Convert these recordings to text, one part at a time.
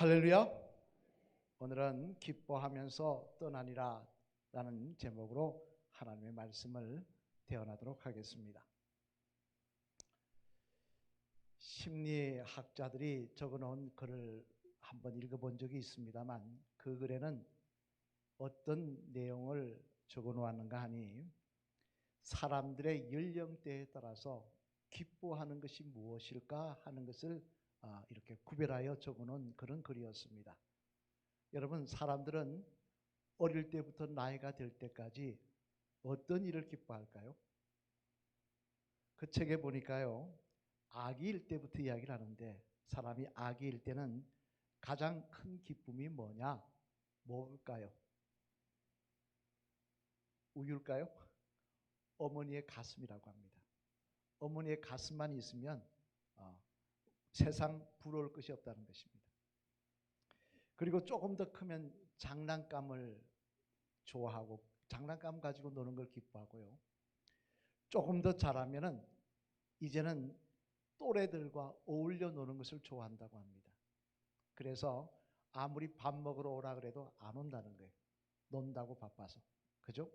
할렐루야. 오늘은 기뻐하면서 떠나니라 라는 제목으로 하나님의 말씀을 대언하도록 하겠습니다. 심리학자들이 적어놓은 글을 한번 읽어본 적이 있습니다만 그 글에는 어떤 내용을 적어놓았는가 하니 사람들의 연령대에 따라서 기뻐하는 것이 무엇일까 하는 것을 이렇게 구별하여 적어놓은 그런 글이었습니다. 여러분, 사람들은 어릴 때부터 나이가 될 때까지 어떤 일을 기뻐할까요? 그 책에 보니까요, 아기일 때부터 이야기를 하는데 사람이 아기일 때는 가장 큰 기쁨이 뭐냐? 뭘까요? 우유일까요? 어머니의 가슴이라고 합니다. 어머니의 가슴만 있으면 세상 부러울 것이 없다는 것입니다. 그리고 조금 더 크면 장난감을 좋아하고 장난감 가지고 노는 걸 기뻐하고요. 조금 더 자라면은 이제는 또래들과 어울려 노는 것을 좋아한다고 합니다. 그래서 아무리 밥 먹으러 오라 그래도 안 온다는 거예요. 논다고 바빠서. 그죠?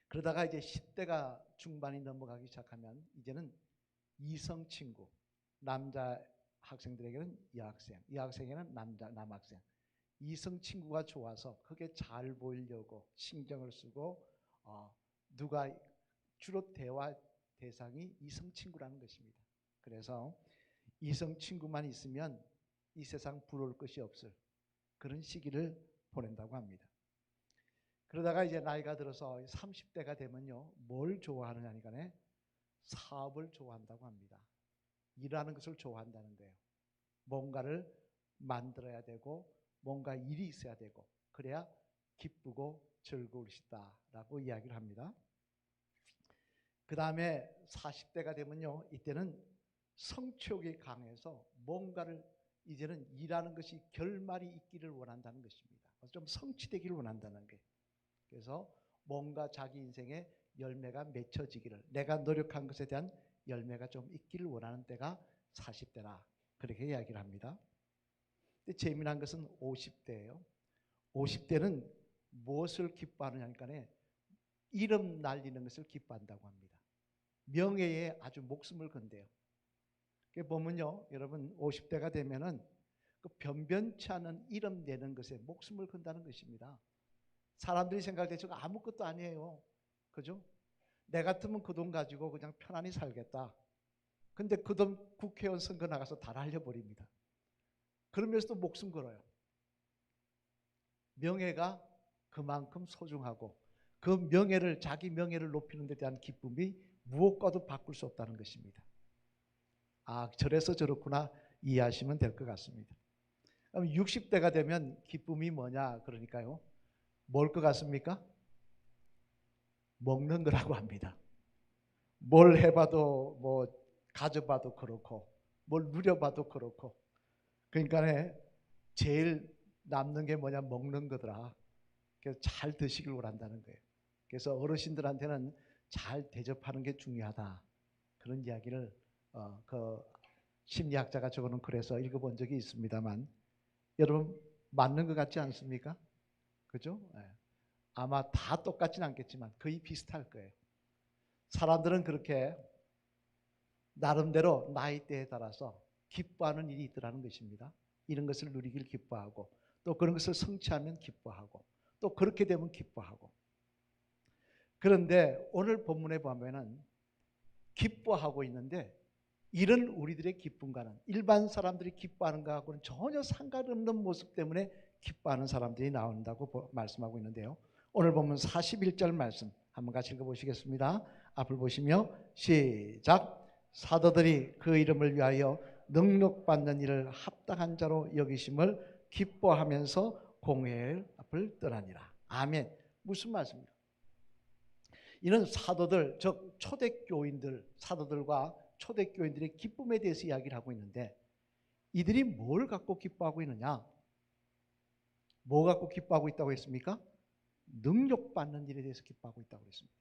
그러다가 이제 10대가 중반이 넘어가기 시작하면 이제는 이성 친구, 남자 학생들에게는 여학생에게는 남학생, 이성 친구가 좋아서 그게 잘 보이려고 신경을 쓰고 누가 주로 대화 대상이 이성 친구라는 것입니다. 그래서 이성 친구만 있으면 이 세상 부러울 것이 없을 그런 시기를 보낸다고 합니다. 그러다가 이제 나이가 들어서 30대가 되면요, 뭘 좋아하느냐니까 사업을 좋아한다고 합니다. 일하는 것을 좋아한다는 거예요. 뭔가를 만들어야 되고 뭔가 일이 있어야 되고 그래야 기쁘고 즐거울 수 있다라고 이야기를 합니다. 그 다음에 40대가 되면요, 이때는 성취욕이 강해서 뭔가를 이제는 일하는 것이 결말이 있기를 원한다는 것입니다. 좀 성취되기를 원한다는 게. 그래서 뭔가 자기 인생에 열매가 맺혀지기를, 내가 노력한 것에 대한 열매가 좀 있기를 원하는 때가 40대라 그렇게 이야기를 합니다. 근데 재미난 것은 50대예요. 50대는 무엇을 기뻐하느냐니까 이름 날리는 것을 기뻐한다고 합니다. 명예에 아주 목숨을 건대요. 보면요, 여러분 50대가 되면은 그 변변치 않은 이름 내는 것에 목숨을 건다는 것입니다. 사람들이 생각할 때 저거 아무것도 아니에요. 그죠? 내 같으면 그 돈 가지고 그냥 편안히 살겠다. 근데 그 돈 국회의원 선거 나가서 다 날려버립니다. 그러면서도 목숨 걸어요. 명예가 그만큼 소중하고 그 명예를, 자기 명예를 높이는 데 대한 기쁨이 무엇과도 바꿀 수 없다는 것입니다. 저래서 저렇구나 이해하시면 될 것 같습니다. 그럼 60대가 되면 기쁨이 뭐냐 그러니까요, 뭘 것 같습니까? 먹는 거라고 합니다. 뭘 해봐도 뭐 가져봐도 그렇고 뭘 누려봐도 그렇고, 그러니까 제일 남는 게 뭐냐, 먹는 거더라. 그래서 잘 드시길 원한다는 거예요. 그래서 어르신들한테는 잘 대접하는 게 중요하다, 그런 이야기를 그 심리학자가 적어놓은 글에서 읽어본 적이 있습니다만, 여러분 맞는 것 같지 않습니까? 그죠? 네. 아마 다 똑같진 않겠지만 거의 비슷할 거예요. 사람들은 그렇게 나름대로 나이대에 따라서 기뻐하는 일이 있더라는 것입니다. 이런 것을 누리길 기뻐하고, 또 그런 것을 성취하면 기뻐하고, 또 그렇게 되면 기뻐하고. 그런데 오늘 본문에 보면은 기뻐하고 있는데 이런 우리들의 기쁨과는, 일반 사람들이 기뻐하는 것하고는 전혀 상관없는 모습 때문에 기뻐하는 사람들이 나온다고 말씀하고 있는데요. 오늘 보면 41절 말씀 한번 같이 읽어보시겠습니다. 앞을 보시며 시작. 사도들이 그 이름을 위하여 능력받는 일을 합당한 자로 여기심을 기뻐하면서 공회의 앞을 떠나니라. 아멘. 무슨 말씀입니까? 이는 사도들, 즉 초대교인들, 사도들과 초대교인들의 기쁨에 대해서 이야기를 하고 있는데, 이들이 뭘 갖고 기뻐하고 있느냐? 뭐 갖고 기뻐하고 있다고 했습니까? 능력받는 일에 대해서 기뻐하고 있다고 했습니다.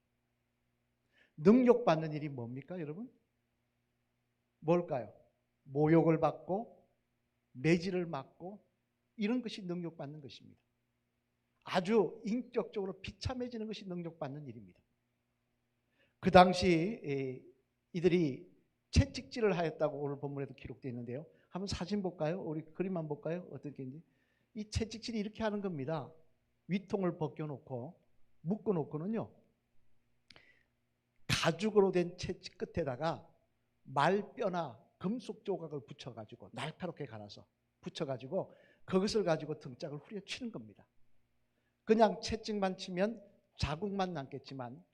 능력받는 일이 뭡니까, 여러분? 뭘까요? 모욕을 받고 매질을 맞고 이런 것이 능력받는 것입니다. 아주 인격적으로 비참해지는 것이 능력받는 일입니다. 그 당시 이들이 채찍질을 하였다고 오늘 본문에도 기록되어 있는데요. 한번 사진 볼까요? 우리 그림만 볼까요? 어떻게인지. 이 채찍질이 이렇게 하는 겁니다. 위통을 벗겨놓고 묶어놓고는요, 가죽으로 된 채찍 끝에다가 말뼈나 금속 조각을 붙여가지고 날카롭게 갈아서 붙여가지고 그것을 가지고 등짝을 후려치는 겁니다. 그냥 채찍만 치면 자국만 남겠지만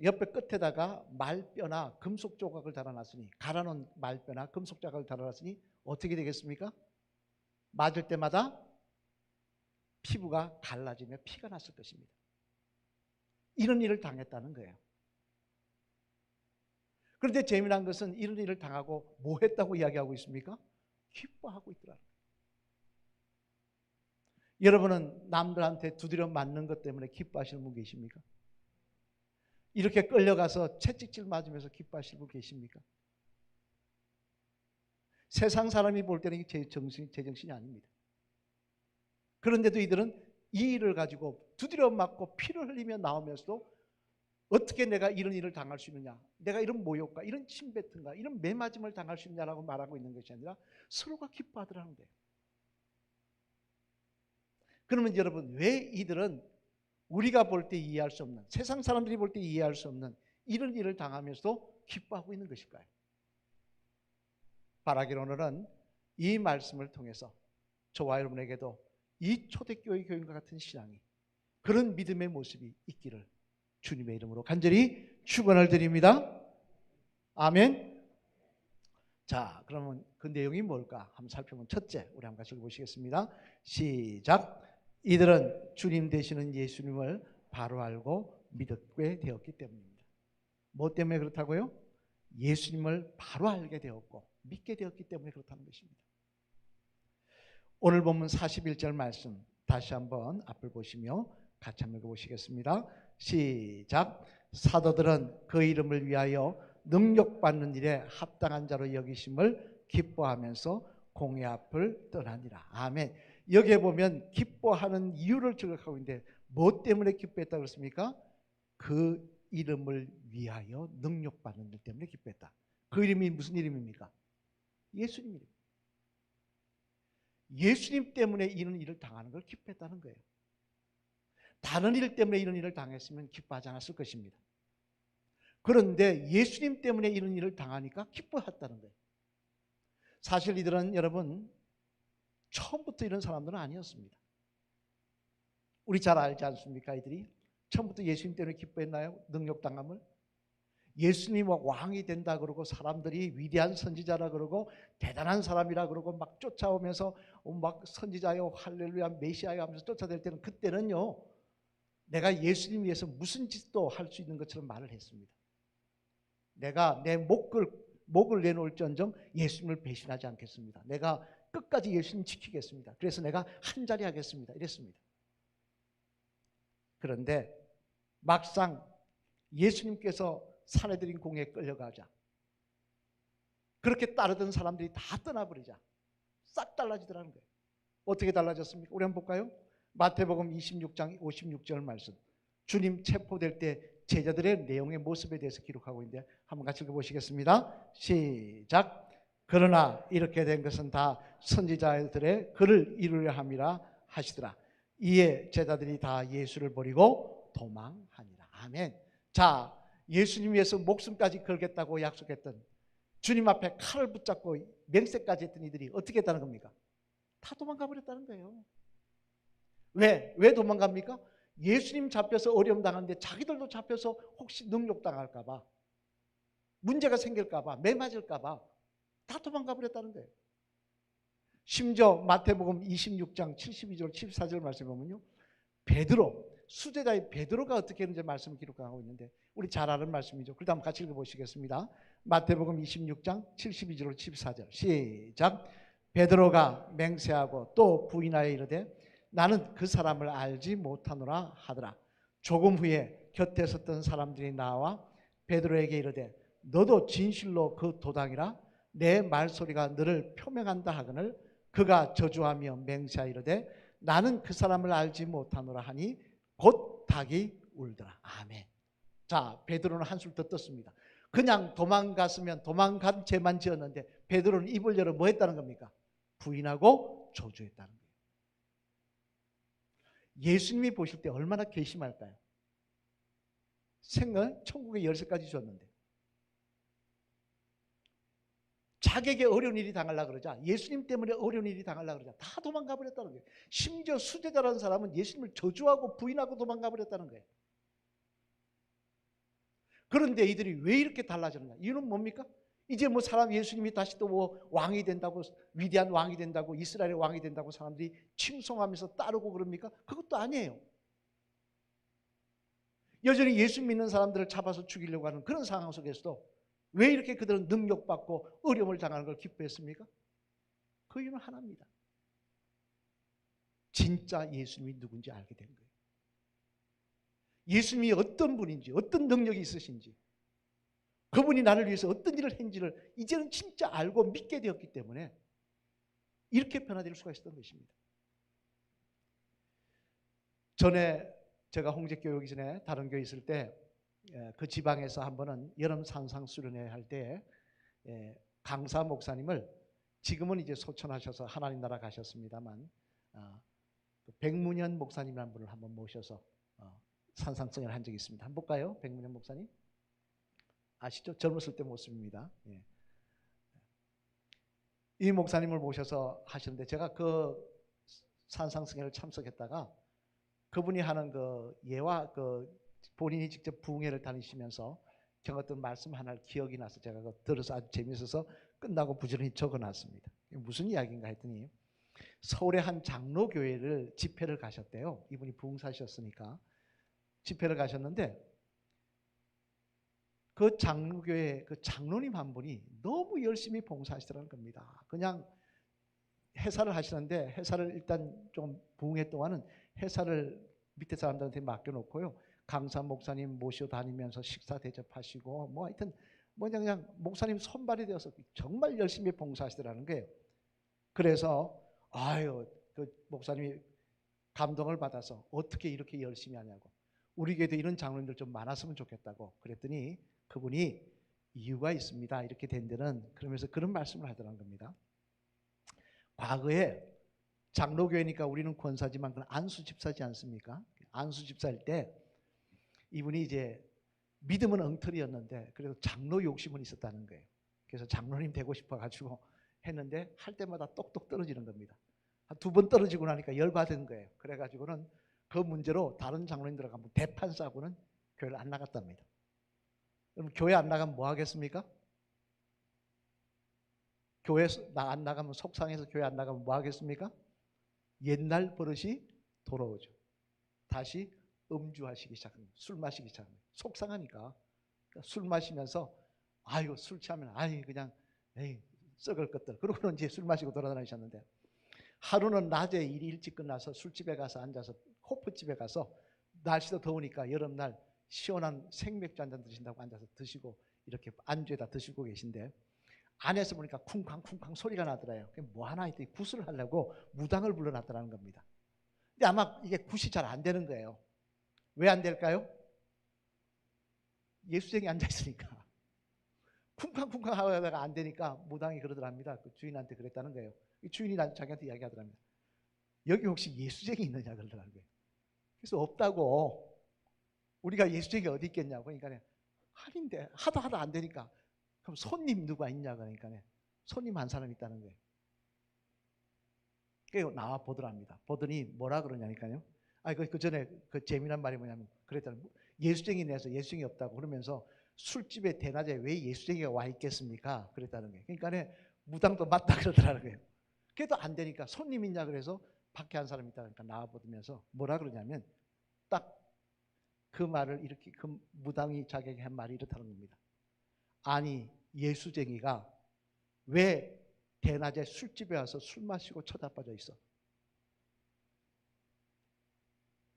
옆에 끝에다가 말뼈나 금속 조각을 달아놨으니, 갈아놓은 말뼈나 금속 조각을 달아놨으니 어떻게 되겠습니까? 맞을 때마다 피부가 갈라지며 피가 났을 것입니다. 이런 일을 당했다는 거예요. 그런데 재미난 것은 이런 일을 당하고 뭐 했다고 이야기하고 있습니까? 기뻐하고 있더라고요. 여러분은 남들한테 두드려 맞는 것 때문에 기뻐하시는 분 계십니까? 이렇게 끌려가서 채찍질 맞으면서 기뻐하시는 분 계십니까? 세상 사람이 볼 때는 이게 제정신이 아닙니다. 그런데도 이들은 이 일을 가지고 두드려 맞고 피를 흘리며 나오면서도 어떻게 내가 이런 일을 당할 수 있느냐, 내가 이런 모욕과 이런 침뱉음과 이런 매맞음을 당할 수 있느냐라고 말하고 있는 것이 아니라 서로가 기뻐하더라는 거예요. 그러면 여러분, 왜 이들은 우리가 볼 때 이해할 수 없는, 세상 사람들이 볼 때 이해할 수 없는 이런 일을 당하면서도 기뻐하고 있는 것일까요? 바라기로 오늘은 이 말씀을 통해서 저와 여러분에게도 이 초대교회 교인과 같은 신앙이, 그런 믿음의 모습이 있기를 주님의 이름으로 간절히 축원을 드립니다. 아멘. 자, 그러면 그 내용이 뭘까 한번 살펴보면, 첫째, 우리 한번 같이 보시겠습니다. 시작. 이들은 주님 되시는 예수님을 바로 알고 믿게 되었기 때문입니다. 뭐 때문에 그렇다고요? 예수님을 바로 알게 되었고 믿게 되었기 때문에 그렇다는 것입니다. 오늘 본문 41절 말씀 다시 한번 앞을 보시며 같이 한번 읽어보시겠습니다. 시작. 사도들은 그 이름을 위하여 능력받는 일에 합당한 자로 여기심을 기뻐하면서 공회 앞을 떠나니라. 아멘. 여기에 보면 기뻐하는 이유를 지적하고 있는데, 뭐 때문에 기뻐했다 그랬습니까? 그 이름을 위하여 능력받는 일 때문에 기뻐했다. 그 이름이 무슨 이름입니까? 예수님 이름. 예수님 때문에 이런 일을 당하는 걸 기뻐했다는 거예요. 다른 일 때문에 이런 일을 당했으면 기뻐하지 않았을 것입니다. 그런데 예수님 때문에 이런 일을 당하니까 기뻐했다는 거예요. 사실 이들은 여러분 처음부터 이런 사람들은 아니었습니다. 우리 잘 알지 않습니까? 이들이 처음부터 예수님 때문에 기뻐했나요? 능력당함을? 예수님 왕이 된다 그러고 사람들이 위대한 선지자라 그러고 대단한 사람이라 그러고 막 쫓아오면서 막 선지자요 할렐루야 메시아요 하면서 쫓아댈 때는, 그때는요 내가 예수님 위해서 무슨 짓도 할 수 있는 것처럼 말을 했습니다. 내가 내 목을 내놓을지언정 예수님을 배신하지 않겠습니다. 내가 끝까지 예수님 지키겠습니다. 그래서 내가 한 자리 하겠습니다. 이랬습니다. 그런데 막상 예수님께서 사내들인 공회에 끌려가자, 그렇게 따르던 사람들이 다 떠나버리자 싹 달라지더라는 거예요. 어떻게 달라졌습니까? 우리 한번 볼까요? 마태복음 26장 56절 말씀. 주님 체포될 때 제자들의 내용의 모습에 대해서 기록하고 있는데 한번 같이 읽어보시겠습니다. 시작. 그러나 이렇게 된 것은 다 선지자들의 글을 이루려 함이라 하시더라. 이에 제자들이 다 예수를 버리고 도망하니라. 아멘. 자, 예수님 위해서 목숨까지 걸겠다고 약속했던, 주님 앞에 칼을 붙잡고 맹세까지 했던 이들이 어떻게 했다는 겁니까? 다 도망가 버렸다는 거예요. 왜 도망갑니까? 예수님 잡혀서 어려움 당하는데 자기들도 잡혀서 혹시 능욕당할까 봐, 문제가 생길까 봐, 매맞을까 봐 다 도망가 버렸다는 거예요. 심지어 마태복음 26장 72절 74절 말씀을 보면요, 베드로, 수제자의 베드로가 어떻게 했는지 말씀을 기록하고 있는데 우리 잘 아는 말씀이죠. 그래도 한번 같이 읽어보시겠습니다. 마태복음 26장 72절 74절 시작. 베드로가 맹세하고 또 부인하여 이르되 나는 그 사람을 알지 못하노라 하더라. 조금 후에 곁에 섰던 사람들이 나와 베드로에게 이르되 너도 진실로 그 도당이라 내 말소리가 너를 표명한다 하거늘 그가 저주하며 맹세하이르되 나는 그 사람을 알지 못하노라 하니 곧 닭이 울더라. 아멘. 자, 베드로는 한술 더 떴습니다. 그냥 도망갔으면 도망간 죄만 지었는데 베드로는 입을 열어 뭐 했다는 겁니까? 부인하고 저주했다는 거예요. 예수님이 보실 때 얼마나 괘씸할까요? 천국의 열쇠까지 줬는데 자기에게 어려운 일이 당하려고 그러자, 예수님 때문에 어려운 일이 당하려고 그러자 다 도망가 버렸다는 거예요. 심지어 수제자라는 사람은 예수님을 저주하고 부인하고 도망가 버렸다는 거예요. 그런데 이들이 왜 이렇게 달라졌는가? 이유는 뭡니까? 이제 뭐 사람 예수님이 다시 또 뭐 왕이 된다고, 위대한 왕이 된다고, 이스라엘의 왕이 된다고 사람들이 칭송하면서 따르고 그럽니까? 그것도 아니에요. 여전히 예수 믿는 사람들을 잡아서 죽이려고 하는 그런 상황 속에서도 왜 이렇게 그들은 능력받고 어려움을 당하는 걸 기뻐했습니까? 그 이유는 하나입니다. 진짜 예수님이 누군지 알게 된 거예요. 예수님이 어떤 분인지, 어떤 능력이 있으신지, 그분이 나를 위해서 어떤 일을 했는지를 이제는 진짜 알고 믿게 되었기 때문에 이렇게 변화될 수가 있었던 것입니다. 전에 제가 홍제교회 오기 전에 다른 교회 있을 때 그 지방에서 한 번은 여름 산상 수련회 할 때 강사 목사님을, 지금은 이제 소천하셔서 하나님 나라 가셨습니다만 백문현 목사님이라는 분을 한번 모셔서 산상승을 한 적이 있습니다. 한번 볼까요? 백문현 목사님 아시죠? 젊었을 때 모습입니다. 이 목사님을 모셔서 하시는데 제가 그 산상승회를 참석했다가 그분이 하는 그 예와 그 본인이 직접 부흥회를 다니시면서 경었던 말씀 하나를 기억이 나서 제가 그거 들어서 아주 재미있어서 끝나고 부지런히 적어놨습니다. 무슨 이야기인가 했더니 서울의 한 장로교회를 집회를 가셨대요. 이분이 부흥사셨으니까 집회를 가셨는데 그 장로교회 그 장로님 한 분이 너무 열심히 봉사하시더라는 겁니다. 그냥 회사를 하시는데 회사를 일단 좀 부흥회 동안은 회사를 밑에 사람들한테 맡겨놓고요. 강사 목사님 모셔 다니면서 식사 대접하시고 뭐 하여튼 뭐냐 그냥 목사님 손발이 되어서 정말 열심히 봉사하시더라는 거예요. 그래서 그 목사님이 감동을 받아서 어떻게 이렇게 열심히 하냐고, 우리 교회도 이런 장로님들 좀 많았으면 좋겠다고 그랬더니 그분이 이유가 있습니다. 이렇게 된 데는 그러면서 그런 말씀을 하더라는 겁니다. 과거에 장로교회니까 우리는 권사지만 그건 안수 집사지 않습니까? 안수 집사일 때 이분이 이제 믿음은 엉터리였는데 그래도 장로 욕심은 있었다는 거예요. 그래서 장로님 되고 싶어가지고 했는데 할 때마다 똑똑 떨어지는 겁니다. 한 2번 떨어지고 나니까 열받은 거예요. 그래가지고는 그 문제로 다른 장로님들하고 한번 대판 싸고는 교회를 안 나갔답니다. 그럼 교회 안 나가면 뭐 하겠습니까? 교회 안 나가면 속상해서 교회 안 나가면 뭐 하겠습니까? 옛날 버릇이 돌아오죠. 다시 음주하시기 시작합니다. 술 마시기 시작합니다. 속상하니까 술 마시면서 술 취하면 그냥 썩을 것들. 그러고는 이제 술 마시고 돌아다니셨는데 하루는 낮에 일이 일찍 끝나서 술집에 가서 앉아서 호프집에 가서 날씨도 더우니까 여름날 시원한 생맥주 한 잔 드신다고 앉아서 드시고 이렇게 안주에다 드시고 계신데 안에서 보니까 쿵쾅쿵쾅 소리가 나더래요. 뭐 하나 했더니 굿을 하려고 무당을 불러놨다는 겁니다. 근데 아마 이게 굿이 잘 안 되는 거예요. 왜 안 될까요? 예수쟁이 앉아있으니까. 쿵쾅쿵쾅 하다가 안 되니까 무당이 그러더랍니다. 그 주인한테 그랬다는 거예요. 주인이 자기한테 이야기하더랍니다. 여기 혹시 예수쟁이 있느냐 그러더라고요. 그래서 없다고. 우리가 예수쟁이 어디 있겠냐고. 그러니까 아닌데 하다 안 되니까 그럼 손님 누가 있냐 그러니까 손님 한 사람 있다는 거예요. 그래서 나와 보더랍니다. 보더니 뭐라 그러냐니까요. 그 전에 그 재미난 말이 뭐냐면 그랬다는 예수쟁이 내서 예수쟁이 없다고 그러면서 술집에 대낮에 왜 예수쟁이가 와 있겠습니까? 그랬다는 거예요. 그러니까 무당도 맞다 그러더라는 거예요. 그래도 안 되니까 손님 있냐 그래서 밖에 한 사람 있다니까 나와 보면서 뭐라 그러냐면 딱 그 말을 이렇게 그 무당이 자기에게 한 말이 이렇다는 겁니다. 아니 예수쟁이가 왜 대낮에 술집에 와서 술 마시고 쳐다빠져 있어?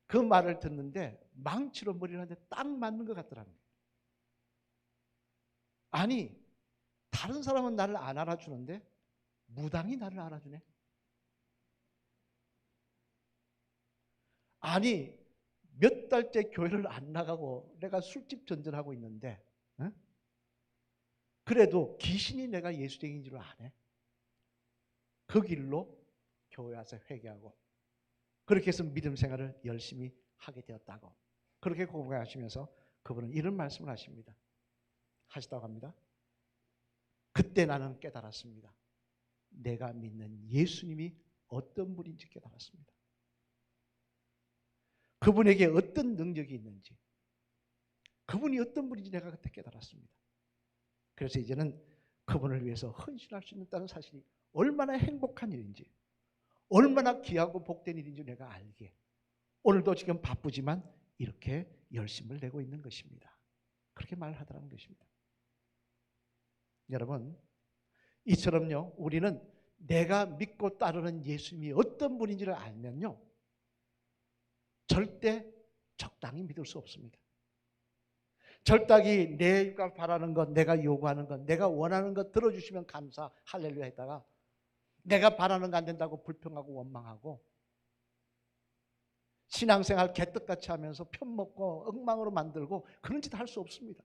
그 말을 듣는데 망치로 머리를 하는데 딱 맞는 것 같더라는 거예요. 아니 다른 사람은 나를 안 알아주는데 무당이 나를 알아주네. 아니 몇 달째 교회를 안 나가고 내가 술집 전전하고 있는데 그래도 귀신이 내가 예수쟁이인 줄 아네. 그 길로 교회 와서 회개하고 그렇게 해서 믿음 생활을 열심히 하게 되었다고 그렇게 고백하시면서 그분은 이런 말씀을 하시다고 합니다. 그때 나는 깨달았습니다. 내가 믿는 예수님이 어떤 분인지 깨달았습니다. 그분에게 어떤 능력이 있는지, 그분이 어떤 분인지 내가 그때 깨달았습니다. 그래서 이제는 그분을 위해서 헌신할 수 있다는 사실이 얼마나 행복한 일인지, 얼마나 귀하고 복된 일인지 내가 알기에 오늘도 지금 바쁘지만 이렇게 열심을 내고 있는 것입니다. 그렇게 말하더라는 것입니다. 여러분, 이처럼요, 우리는 내가 믿고 따르는 예수님이 어떤 분인지를 알면요, 절대 적당히 믿을 수 없습니다. 절당히 내가 바라는 것, 내가 요구하는 것, 내가 원하는 것 들어주시면 감사, 할렐루야 했다가 내가 바라는 거 안 된다고 불평하고 원망하고 신앙생활 개떡같이 하면서 편먹고 엉망으로 만들고 그런 짓 할 수 없습니다.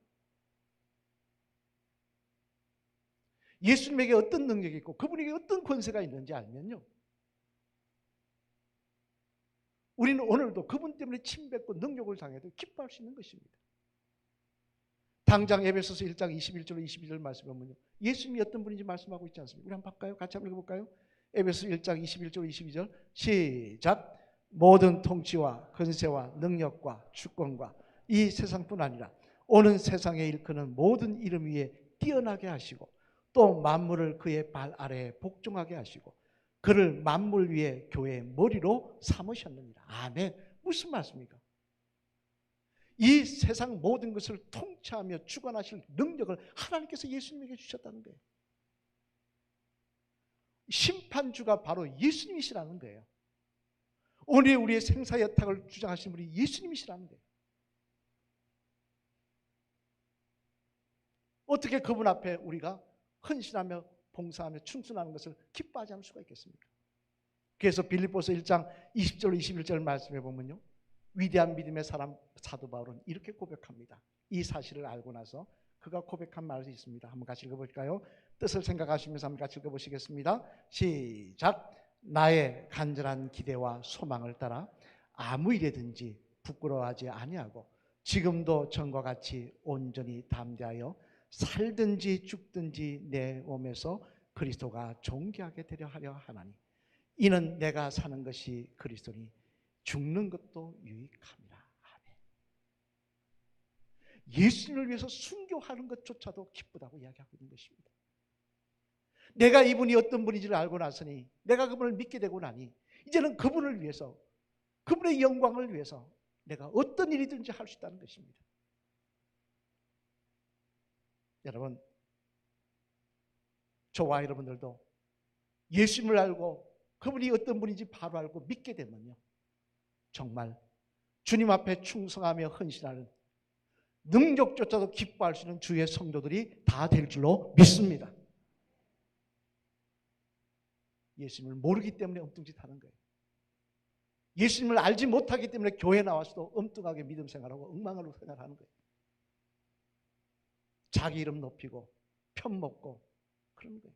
예수님에게 어떤 능력이 있고 그분에게 어떤 권세가 있는지 알면요, 우리는 오늘도 그분 때문에 침뱉고 능력을 당해도 기뻐할 수 있는 것입니다. 당장 에베소서 1장 21절 22절 말씀을 보면요, 예수님이 어떤 분인지 말씀하고 있지 않습니까? 우리 한번 볼까요? 같이 한번 읽어볼까요? 에베소서 1장 21절 22절 시작. 모든 통치와 권세와 능력과 주권과 이 세상뿐 아니라 오는 세상에 일컫는 모든 이름 위에 뛰어나게 하시고 또 만물을 그의 발 아래에 복종하게 하시고 그를 만물 위에 교회의 머리로 삼으셨느니라. 아멘. 무슨 말씀입니까? 이 세상 모든 것을 통치하며 주관하실 능력을 하나님께서 예수님에게 주셨다는 거예요. 심판주가 바로 예수님이시라는 거예요. 오늘 우리의 생사여탁을 주장하시는 분이 예수님이시라는 거예요. 어떻게 그분 앞에 우리가 헌신하며 봉사하며 충성하는 것을 기뻐하지 않을 수가 있겠습니까? 그래서 빌립보서 1장 20절 21절 말씀해 보면요, 위대한 믿음의 사람 사도 바울은 이렇게 고백합니다. 이 사실을 알고 나서 그가 고백한 말이 있습니다. 한번 같이 읽어볼까요? 뜻을 생각하시면서 한번 같이 읽어보시겠습니다. 시작. 나의 간절한 기대와 소망을 따라 아무 일에든지 부끄러워하지 아니하고 지금도 전과 같이 온전히 담대하여 살든지 죽든지 내 몸에서 그리스도가 존귀하게 되려 하려 하나니 이는 내가 사는 것이 그리스도니 죽는 것도 유익함이라. 아멘. 예수님을 위해서 순교하는 것조차도 기쁘다고 이야기하고 있는 것입니다. 내가 이분이 어떤 분인지를 알고 나서니, 내가 그분을 믿게 되고 나니 이제는 그분을 위해서, 그분의 영광을 위해서 내가 어떤 일이든지 할 수 있다는 것입니다. 여러분, 저와 여러분들도 예수님을 알고 그분이 어떤 분인지 바로 알고 믿게 되면요, 정말 주님 앞에 충성하며 헌신하는 능력조차도 기뻐할 수 있는 주의 성도들이 다 될 줄로 믿습니다. 예수님을 모르기 때문에 엉뚱짓 하는 거예요. 예수님을 알지 못하기 때문에 교회 나와서도 엉뚱하게 믿음 생활하고 엉망으로 생활하는 거예요. 자기 이름 높이고 편먹고 그런 거예요.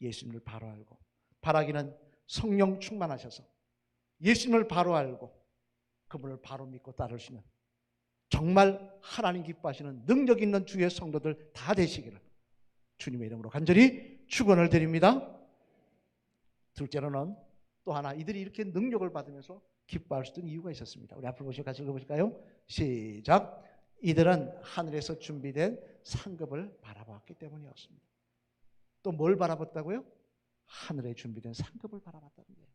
예수님을 바로 알고, 바라기는 성령 충만하셔서 예수님을 바로 알고 그분을 바로 믿고 따르시는 정말 하나님 기뻐하시는 능력 있는 주의 성도들 다 되시기를 주님의 이름으로 간절히 축원을 드립니다. 둘째로는 또 하나, 이들이 이렇게 능력을 받으면서 기뻐할 수 있는 이유가 있었습니다. 우리 앞으로 보시고 같이 읽어보실까요? 시작. 이들은 하늘에서 준비된 상급을 바라봤기 때문이었습니다. 또 뭘 바라봤다고요? 하늘에 준비된 상급을 바라봤다는 거예요.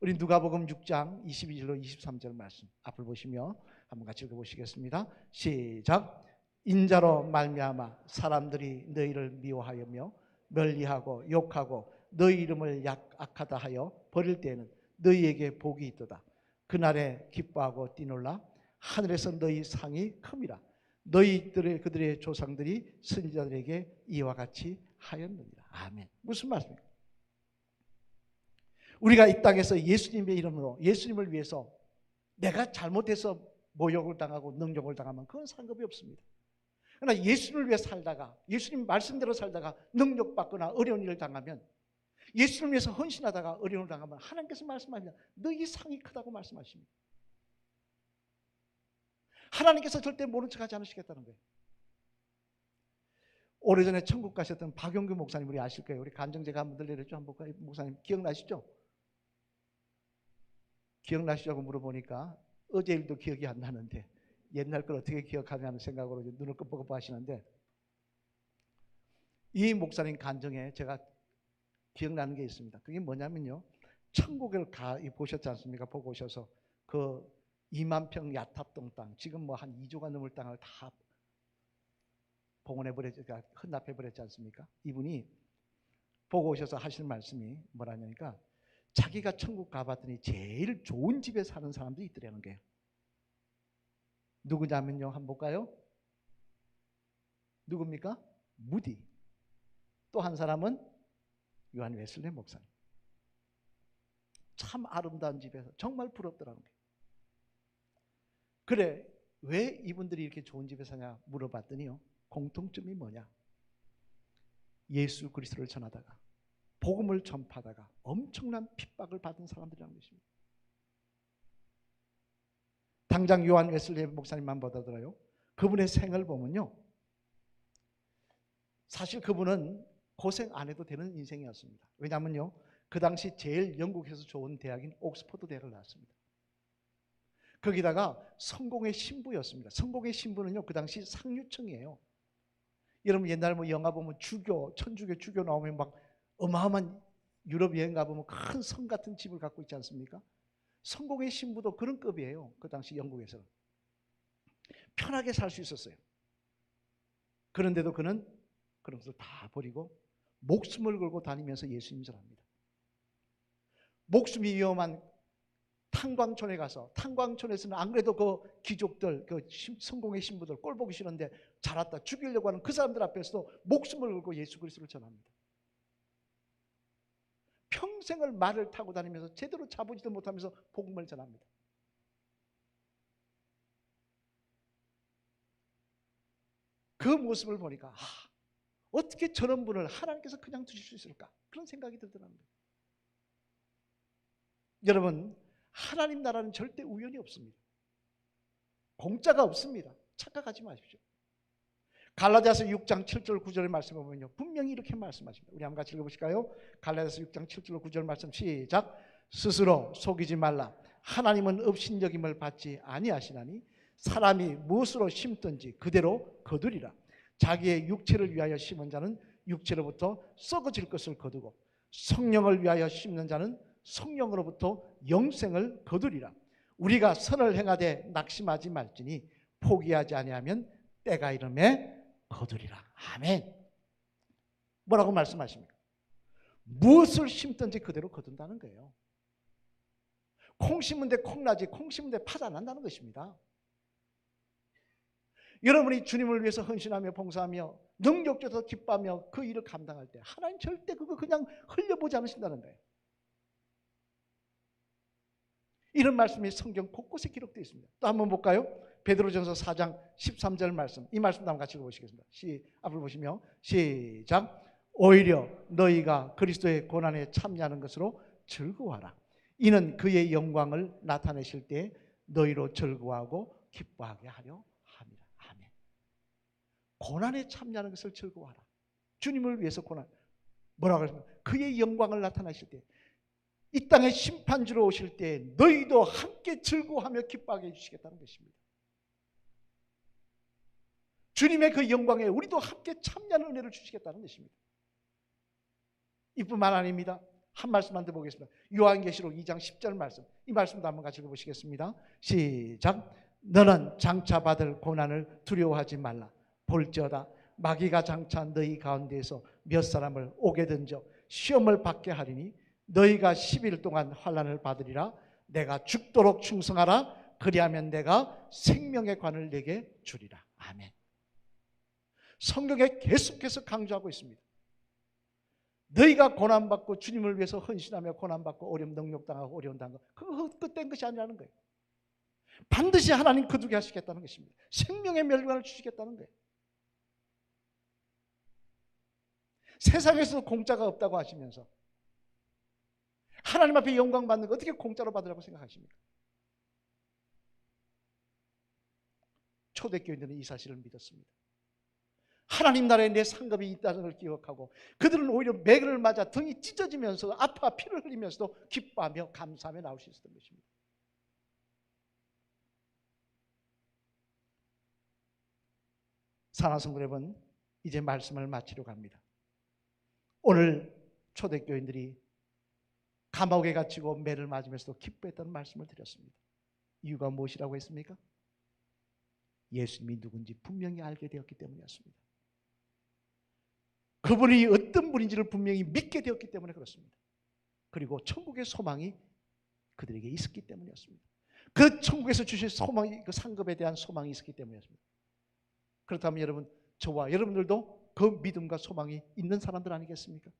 우리 누가복음 6장 22절로 23절 말씀 앞을 보시며 한번 같이 읽어보시겠습니다. 시작. 인자로 말미암아 사람들이 너희를 미워하며 멀리하고 욕하고 너희 이름을 악하다 하여 버릴 때에는 너희에게 복이 있도다. 그날에 기뻐하고 뛰놀라. 하늘에서 너희 상이 큼이라. 너희들의 그들의 조상들이 선지자들에게 이와 같이 하였느니라. 아멘. 무슨 말씀입니까? 우리가 이 땅에서 예수님의 이름으로 예수님을 위해서 내가 잘못해서 모욕을 당하고 능욕을 당하면 그건 상관이 없습니다. 그러나 예수님을 위해 살다가 예수님 말씀대로 살다가 능욕받거나 어려운 일을 당하면 예수님을 위해서 헌신하다가 어려움을 당하면 하나님께서 말씀합니다. 너희 상이 크다고 말씀하십니다. 하나님께서 절대 모른 척하지 않으시겠다는 거예요. 오래전에 천국 가셨던 박용규 목사님 우리 아실 거예요. 우리 간정제가 한번 들려드렸죠. 한번 볼까요? 목사님 기억나시죠? 기억나시냐고 물어보니까 어제 일도 기억이 안 나는데 옛날 걸 어떻게 기억하냐는 생각으로 눈을 끄뻑끄뻑 하시는데, 이 목사님 간정에 제가 기억나는 게 있습니다. 그게 뭐냐면요, 천국을 보셨지 않습니까? 보고 오셔서 그 2만 평 야탑동 땅, 지금 뭐 한 2조가 넘을 땅을 다 봉헌해버렸지, 헌납해버렸지 않습니까? 이분이 보고 오셔서 하시는 말씀이 뭐라냐니까, 자기가 천국 가봤더니 제일 좋은 집에 사는 사람들이 있더라는 거예요. 누구냐면요, 한번 볼까요? 누굽니까? 무디. 또 한 사람은 요한 웨슬리 목사님. 참 아름다운 집에서 정말 부럽더라는 거예요. 그래, 왜 이분들이 이렇게 좋은 집에 사냐 물어봤더니요, 공통점이 뭐냐? 예수 그리스도를 전하다가 복음을 전파하다가 엄청난 핍박을 받은 사람들이라는 것입니다. 당장 요한 웨슬리 목사님만 보더라도요, 그분의 생을 보면요, 사실 그분은 고생 안 해도 되는 인생이었습니다. 왜냐하면요, 그 당시 제일 영국에서 좋은 대학인 옥스퍼드 대학을 나왔습니다. 거기다가 성공의 신부였습니다. 성공의 신부는요, 그 당시 상류층이에요. 여러분 옛날 뭐 영화 보면 주교, 천주교 주교 나오면 막 어마어마한 유럽 여행 가보면 큰 성 같은 집을 갖고 있지 않습니까? 성공의 신부도 그런 급이에요. 그 당시 영국에서는. 편하게 살 수 있었어요. 그런데도 그는 그런 것을 다 버리고 목숨을 걸고 다니면서 예수님 전합니다. 목숨이 위험한 탄광촌에 가서, 탄광촌에서는 안 그래도 그 귀족들, 그 성공의 신부들 꼴 보기 싫은데 자랐다 죽이려고 하는 그 사람들 앞에서도 목숨을 걸고 예수 그리스도를 전합니다. 평생을 말을 타고 다니면서 제대로 자보지도 못하면서 복음을 전합니다. 그 모습을 보니까 어떻게 저런 분을 하나님께서 그냥 두실 수 있을까? 그런 생각이 들더랍니다. 여러분, 하나님 나라는 절대 우연이 없습니다. 공짜가 없습니다. 착각하지 마십시오. 갈라디아서 6장 7절 9절의 말씀을 보면요, 분명히 이렇게 말씀하십니다. 우리 한번 같이 읽어보실까요? 갈라디아서 6장 7절 9절 말씀 시작. 스스로 속이지 말라. 하나님은 업신여김을 받지 아니하시나니 사람이 무엇으로 심든지 그대로 거두리라. 자기의 육체를 위하여 심은 자는 육체로부터 썩어질 것을 거두고 성령을 위하여 심는 자는 성령으로부터 영생을 거두리라. 우리가 선을 행하되 낙심하지 말지니 포기하지 아니하면 때가 이름에 거두리라. 아멘. 뭐라고 말씀하십니까? 무엇을 심든지 그대로 거둔다는 거예요. 콩 심은 데 콩 나지 콩 심은 데 팥 안 난다는 것입니다. 여러분이 주님을 위해서 헌신하며 봉사하며 능력져서 기뻐하며 그 일을 감당할 때 하나님 절대 그거 그냥 흘려보지 않으신다는 거예요. 이런 말씀이 성경 곳곳에 기록되어 있습니다. 또 한번 볼까요? 베드로전서 4장 13절 말씀, 이 말씀도 한번 같이 읽어보시겠습니다. 앞을 보시며 시작. 오히려 너희가 그리스도의 고난에 참여하는 것으로 즐거워하라. 이는 그의 영광을 나타내실 때 너희로 즐거워하고 기뻐하게 하려 합니다. 아멘. 고난에 참여하는 것을 즐거워하라. 주님을 위해서 고난, 뭐라고 그랬습니까? 그의 영광을 나타내실 때, 이 땅에 심판주로 오실 때 너희도 함께 즐거워하며 기뻐하게 해주시겠다는 것입니다. 주님의 그 영광에 우리도 함께 참여하는 은혜를 주시겠다는 것입니다. 이뿐만 아닙니다. 한 말씀만 더 보겠습니다. 요한계시록 2장 10절 말씀, 이 말씀도 한번 같이 읽어보시겠습니다. 시작. 너는 장차 받을 고난을 두려워하지 말라. 볼지어다 마귀가 장차 너희 가운데에서 몇 사람을 오게 던져 시험을 받게 하리니 너희가 10일 동안 환난을 받으리라. 내가 죽도록 충성하라. 그리하면 내가 생명의 관을 내게 주리라. 아멘. 성경에 계속해서 강조하고 있습니다. 너희가 고난받고 주님을 위해서 헌신하며 고난받고 어려움 능력당하고 어려움 당하고 그거 헛된 것이 아니라는 거예요. 반드시 하나님 거두게 하시겠다는 것입니다. 생명의 멸관을 주시겠다는 거예요. 세상에서 공짜가 없다고 하시면서 하나님 앞에 영광 받는 거 어떻게 공짜로 받으라고 생각하십니까? 초대교인들은 이 사실을 믿었습니다. 하나님 나라에 내 상급이 있다는 걸 기억하고 그들은 오히려 매를 맞아 등이 찢어지면서 아파 피를 흘리면서도 기뻐하며 감사하며 나올 수 있었던 것입니다. 사랑하는 성도 여러분, 이제 말씀을 마치려고 합니다. 오늘 초대교인들이 감옥에 갇히고 매를 맞으면서도 기뻐했다는 말씀을 드렸습니다. 이유가 무엇이라고 했습니까? 예수님이 누군지 분명히 알게 되었기 때문이었습니다. 그분이 어떤 분인지를 분명히 믿게 되었기 때문에 그렇습니다. 그리고 천국의 소망이 그들에게 있었기 때문이었습니다. 그 천국에서 주실 소망이, 그 상급에 대한 소망이 있었기 때문이었습니다. 그렇다면 여러분, 저와 여러분들도 그 믿음과 소망이 있는 사람들 아니겠습니까?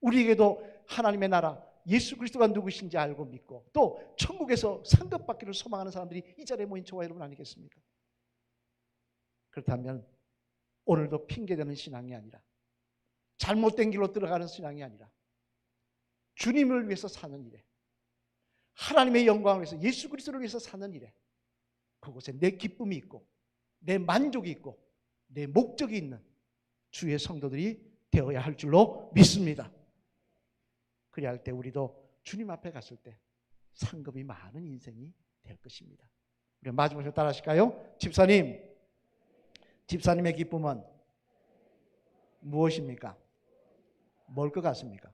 우리에게도 하나님의 나라, 예수 그리스도가 누구신지 알고 믿고 또 천국에서 상급받기를 소망하는 사람들이 이 자리에 모인 저와 여러분 아니겠습니까? 그렇다면 오늘도 핑계대는 신앙이 아니라 잘못된 길로 들어가는 신앙이 아니라 주님을 위해서 사는 일에, 하나님의 영광을 위해서 예수 그리스도를 위해서 사는 일에 그곳에 내 기쁨이 있고 내 만족이 있고 내 목적이 있는 주의 성도들이 되어야 할 줄로 믿습니다. 그래야 할 때 우리도 주님 앞에 갔을 때 상급이 많은 인생이 될 것입니다. 우리 마지막으로 따라 하실까요? 집사님의 기쁨은 무엇입니까? 뭘 것 같습니까?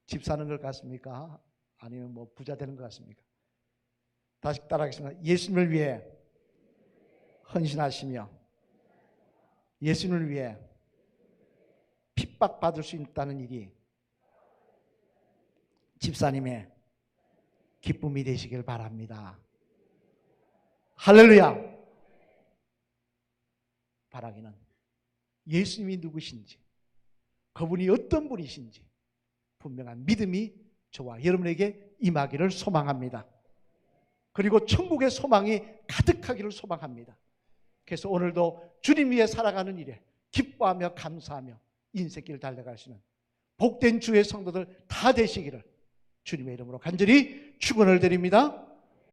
집 사는 것 같습니까? 아니면 뭐 부자 되는 것 같습니까? 다시 따라하겠습니다. 예수님을 위해 헌신하시며 예수님을 위해 핍박받을 수 있다는 일이 집사님의 기쁨이 되시길 바랍니다. 할렐루야. 바라기는 예수님이 누구신지, 그분이 어떤 분이신지 분명한 믿음이 저와 여러분에게 임하기를 소망합니다. 그리고 천국의 소망이 가득하기를 소망합니다. 그래서 오늘도 주님 위해 살아가는 일에 기뻐하며 감사하며 인생길을 달려가시는 복된 주의 성도들 다 되시기를 주님의 이름으로 간절히 축원을 드립니다.